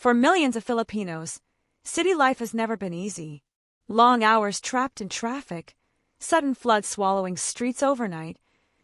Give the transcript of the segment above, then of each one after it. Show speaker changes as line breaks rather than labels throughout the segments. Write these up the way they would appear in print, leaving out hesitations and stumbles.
For millions of Filipinos, city life has never been easy. Long hours trapped in traffic, sudden floods swallowing streets overnight,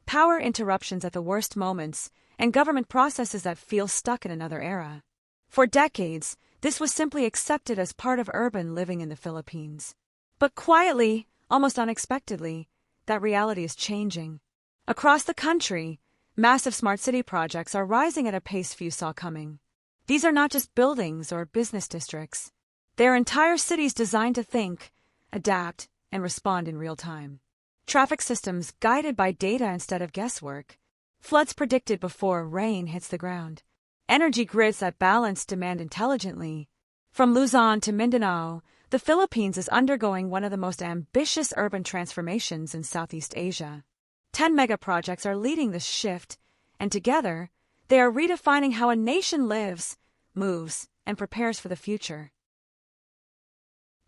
power interruptions at the worst moments, and government processes that feel stuck in another era. For decades, this was simply accepted as part of urban living in the Philippines. But quietly, almost unexpectedly, that reality is changing. Across the country, massive smart city projects are rising at a pace few saw coming. These are not just buildings or business districts. They are entire cities designed to think, adapt, and respond in real time. Traffic systems guided by data instead of guesswork. Floods predicted before rain hits the ground. Energy grids that balance demand intelligently. From Luzon to Mindanao, the Philippines is undergoing one of the most ambitious urban transformations in Southeast Asia. 10 megaprojects are leading this shift, and together, they are redefining how a nation lives, moves, and prepares for the future.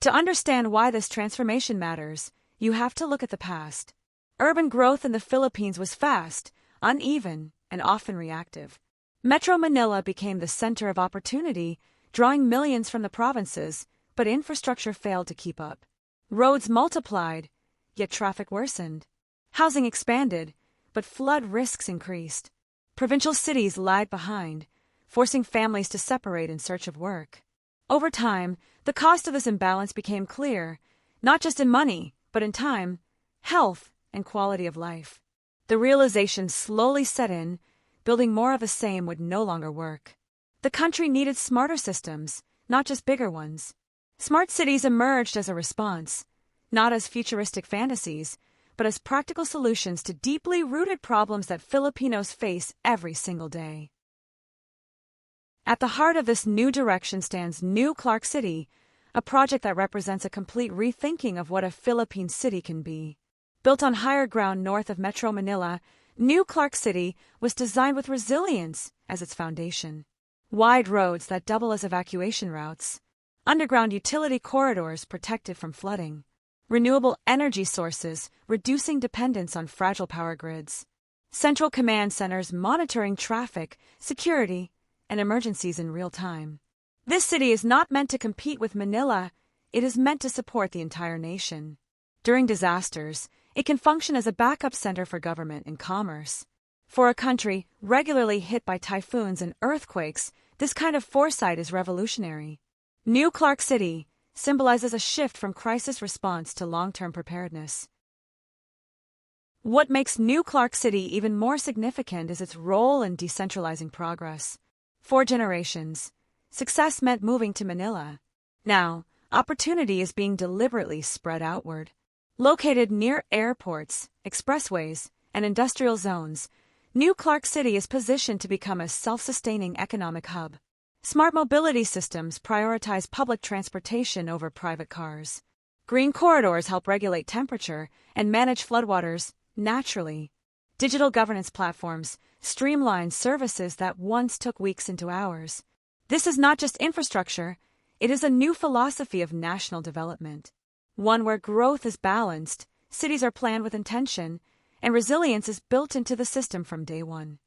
To understand why this transformation matters, you have to look at the past. Urban growth in the Philippines was fast, uneven, and often reactive. Metro Manila became the center of opportunity, drawing millions from the provinces, but infrastructure failed to keep up. Roads multiplied, yet traffic worsened. Housing expanded, but flood risks increased. Provincial cities lagged behind, forcing families to separate in search of work. Over time, the cost of this imbalance became clear, not just in money, but in time, health, and quality of life. The realization slowly set in, building more of the same would no longer work. The country needed smarter systems, not just bigger ones. Smart cities emerged as a response, not as futuristic fantasies, but as practical solutions to deeply rooted problems that Filipinos face every single day. At the heart of this new direction stands New Clark City, a project that represents a complete rethinking of what a Philippine city can be. Built on higher ground north of Metro Manila, New Clark City was designed with resilience as its foundation. Wide roads that double as evacuation routes, underground utility corridors protected from flooding, renewable energy sources reducing dependence on fragile power grids, central command centers monitoring traffic, security, and emergencies in real time. This city is not meant to compete with Manila, it is meant to support the entire nation. During disasters, it can function as a backup center for government and commerce. For a country regularly hit by typhoons and earthquakes, this kind of foresight is revolutionary. New Clark City symbolizes a shift from crisis response to long-term preparedness. What makes New Clark City even more significant is its role in decentralizing progress. For generations, success meant moving to Manila. Now, opportunity is being deliberately spread outward. Located near airports, expressways, and industrial zones, New Clark City is positioned to become a self-sustaining economic hub. Smart mobility systems prioritize public transportation over private cars. Green corridors help regulate temperature and manage floodwaters naturally. Digital governance platforms streamline services that once took weeks into hours. This is not just infrastructure, it is a new philosophy of national development. One where growth is balanced, cities are planned with intention, and resilience is built into the system from day one.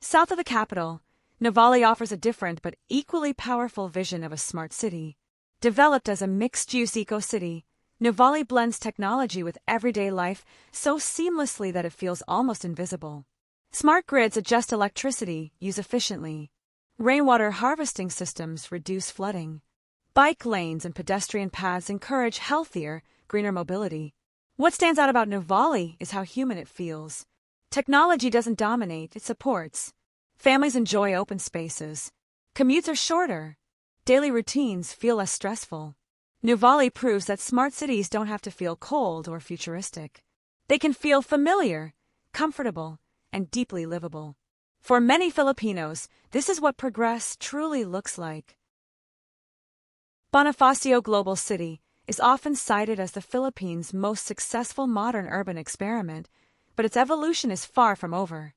South of the capital, Nuvali offers a different but equally powerful vision of a smart city. Developed as a mixed-use eco-city, Nuvali blends technology with everyday life so seamlessly that it feels almost invisible. Smart grids adjust electricity, use efficiently. Rainwater harvesting systems reduce flooding. Bike lanes and pedestrian paths encourage healthier, greener mobility. What stands out about Nuvali is how human it feels. Technology doesn't dominate, it supports. Families enjoy open spaces. Commutes are shorter. Daily routines feel less stressful. Nuvali proves that smart cities don't have to feel cold or futuristic. They can feel familiar, comfortable, and deeply livable. For many Filipinos, this is what progress truly looks like. Bonifacio Global City is often cited as the Philippines' most successful modern urban experiment, but its evolution is far from over.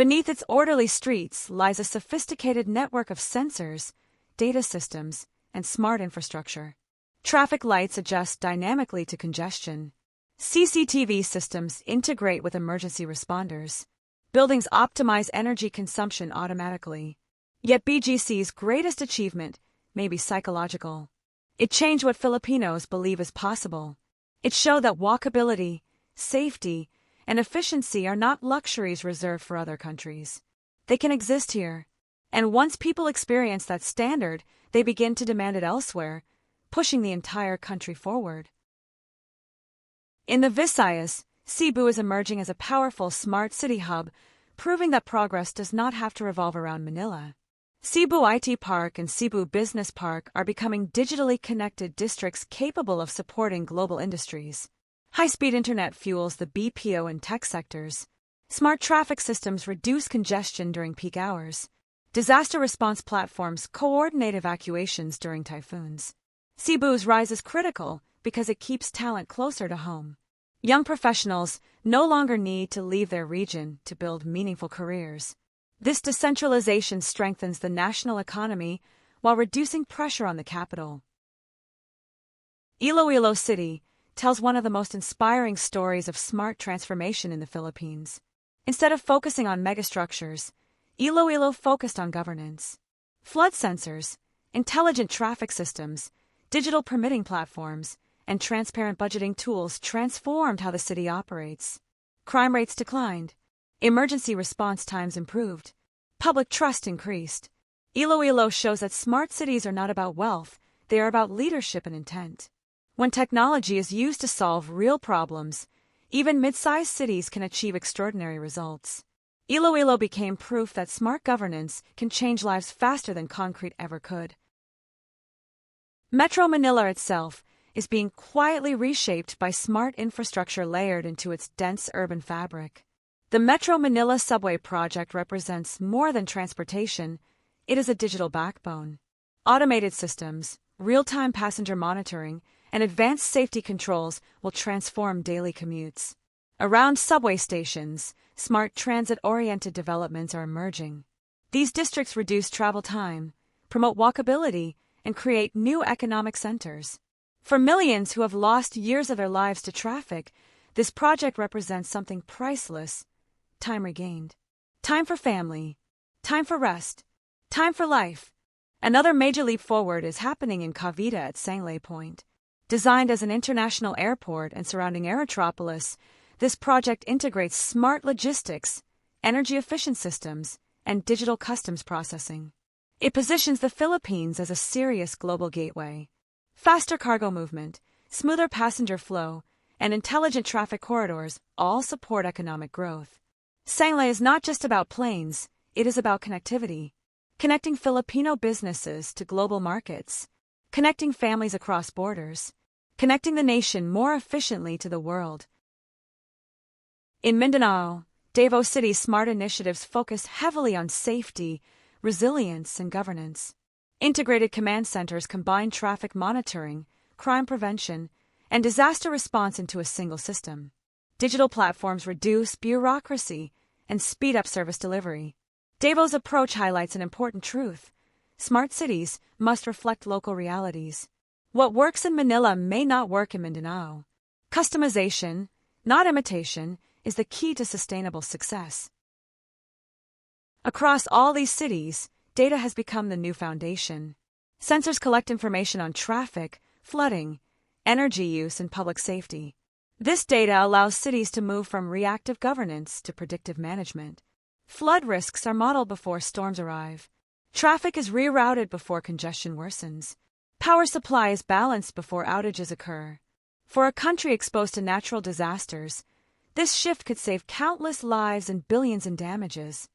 Beneath its orderly streets lies a sophisticated network of sensors, data systems, and smart infrastructure. Traffic lights adjust dynamically to congestion. CCTV systems integrate with emergency responders. Buildings optimize energy consumption automatically. Yet BGC's greatest achievement may be psychological. It changed what Filipinos believe is possible. It showed that walkability, safety, and efficiency are not luxuries reserved for other countries. They can exist here. And once people experience that standard, they begin to demand it elsewhere, pushing the entire country forward. In the Visayas, Cebu is emerging as a powerful smart city hub, proving that progress does not have to revolve around Manila. Cebu IT Park and Cebu Business Park are becoming digitally connected districts capable of supporting global industries. High-speed internet fuels the BPO and tech sectors. Smart traffic systems reduce congestion during peak hours. Disaster response platforms coordinate evacuations during typhoons. Cebu's rise is critical because it keeps talent closer to home. Young professionals no longer need to leave their region to build meaningful careers. This decentralization strengthens the national economy while reducing pressure on the capital. Iloilo City tells one of the most inspiring stories of smart transformation in the Philippines. Instead of focusing on megastructures, Iloilo focused on governance. Flood sensors, intelligent traffic systems, digital permitting platforms, and transparent budgeting tools transformed how the city operates. Crime rates declined. Emergency response times improved. Public trust increased. Iloilo shows that smart cities are not about wealth, they are about leadership and intent. When technology is used to solve real problems, even mid-sized cities can achieve extraordinary results. Iloilo became proof that smart governance can change lives faster than concrete ever could. Metro Manila itself is being quietly reshaped by smart infrastructure layered into its dense urban fabric. The Metro Manila subway project represents more than transportation, it is a digital backbone. Automated systems, real-time passenger monitoring, and advanced safety controls will transform daily commutes. Around subway stations, smart transit-oriented developments are emerging. These districts reduce travel time, promote walkability, and create new economic centers. For millions who have lost years of their lives to traffic, this project represents something priceless. Time regained. Time for family. Time for rest. Time for life. Another major leap forward is happening in Cavite at Sanglay Point. Designed as an international airport and surrounding Aerotropolis, this project integrates smart logistics, energy-efficient systems, and digital customs processing. It positions the Philippines as a serious global gateway. Faster cargo movement, smoother passenger flow, and intelligent traffic corridors all support economic growth. Sanglay is not just about planes, it is about connectivity. Connecting Filipino businesses to global markets. Connecting families across borders. Connecting the nation more efficiently to the world. In Mindanao, Davao City's smart initiatives focus heavily on safety, resilience, and governance. Integrated command centers combine traffic monitoring, crime prevention, and disaster response into a single system. Digital platforms reduce bureaucracy and speed up service delivery. Davo's approach highlights an important truth. Smart cities must reflect local realities. What works in Manila may not work in Mindanao. Customization, not imitation, is the key to sustainable success. Across all these cities, data has become the new foundation. Sensors collect information on traffic, flooding, energy use, and public safety. This data allows cities to move from reactive governance to predictive management. Flood risks are modeled before storms arrive. Traffic is rerouted before congestion worsens. Power supply is balanced before outages occur. For a country exposed to natural disasters, this shift could save countless lives and billions in damages.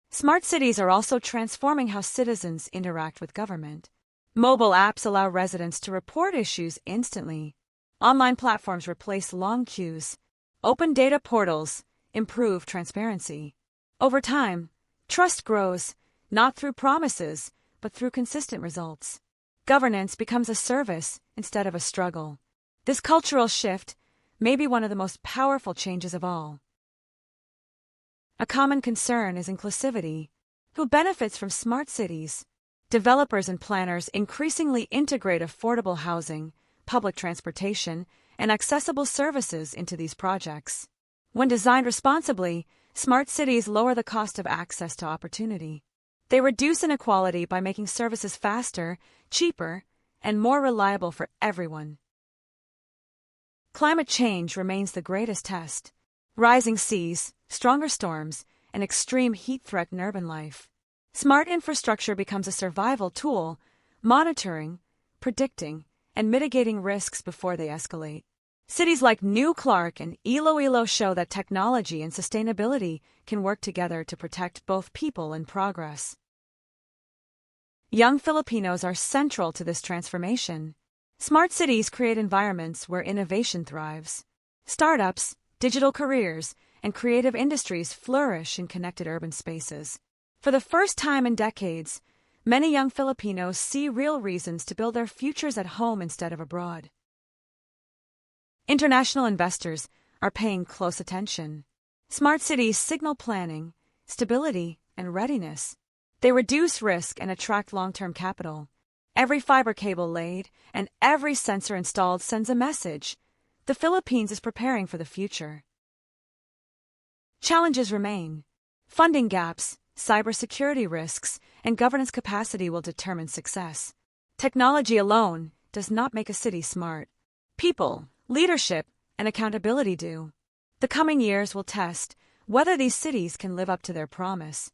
Smart cities are also transforming how citizens interact with government. Mobile apps allow residents to report issues instantly. Online platforms replace long queues. Open data portals improve transparency. Over time, trust grows, not through promises, but through consistent results. Governance becomes a service instead of a struggle. This cultural shift may be one of the most powerful changes of all. A common concern is inclusivity. Who benefits from smart cities? Developers and planners increasingly integrate affordable housing, public transportation, and accessible services into these projects. When designed responsibly, smart cities lower the cost of access to opportunity. They reduce inequality by making services faster, cheaper, and more reliable for everyone. Climate change remains the greatest test. Rising seas, stronger storms, and extreme heat threaten urban life. Smart infrastructure becomes a survival tool, monitoring, predicting, and mitigating risks before they escalate. Cities like New Clark and Iloilo show that technology and sustainability can work together to protect both people and progress. Young Filipinos are central to this transformation. Smart cities create environments where innovation thrives. Startups, digital careers, and creative industries flourish in connected urban spaces. For the first time in decades, many young Filipinos see real reasons to build their futures at home instead of abroad. International investors are paying close attention. Smart cities signal planning, stability, and readiness. They reduce risk and attract long-term capital. Every fiber cable laid and every sensor installed sends a message. The Philippines is preparing for the future. Challenges remain. Funding gaps, cybersecurity risks, and governance capacity will determine success. Technology alone does not make a city smart. People, leadership, and accountability do. The coming years will test whether these cities can live up to their promise.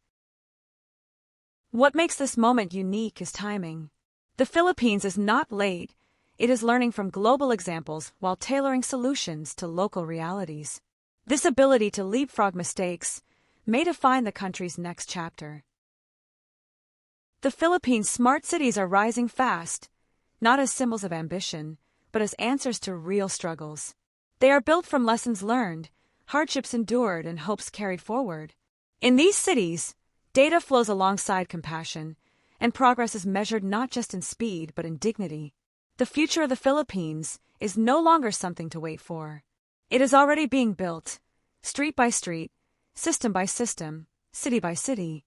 What makes this moment unique is timing. The Philippines is not late. It is learning from global examples while tailoring solutions to local realities. This ability to leapfrog mistakes may define the country's next chapter. The Philippines' smart cities are rising fast, not as symbols of ambition, but as answers to real struggles. They are built from lessons learned, hardships endured, and hopes carried forward. In these cities, data flows alongside compassion, and progress is measured not just in speed but in dignity. The future of the Philippines is no longer something to wait for. It is already being built, street by street, system by system, city by city.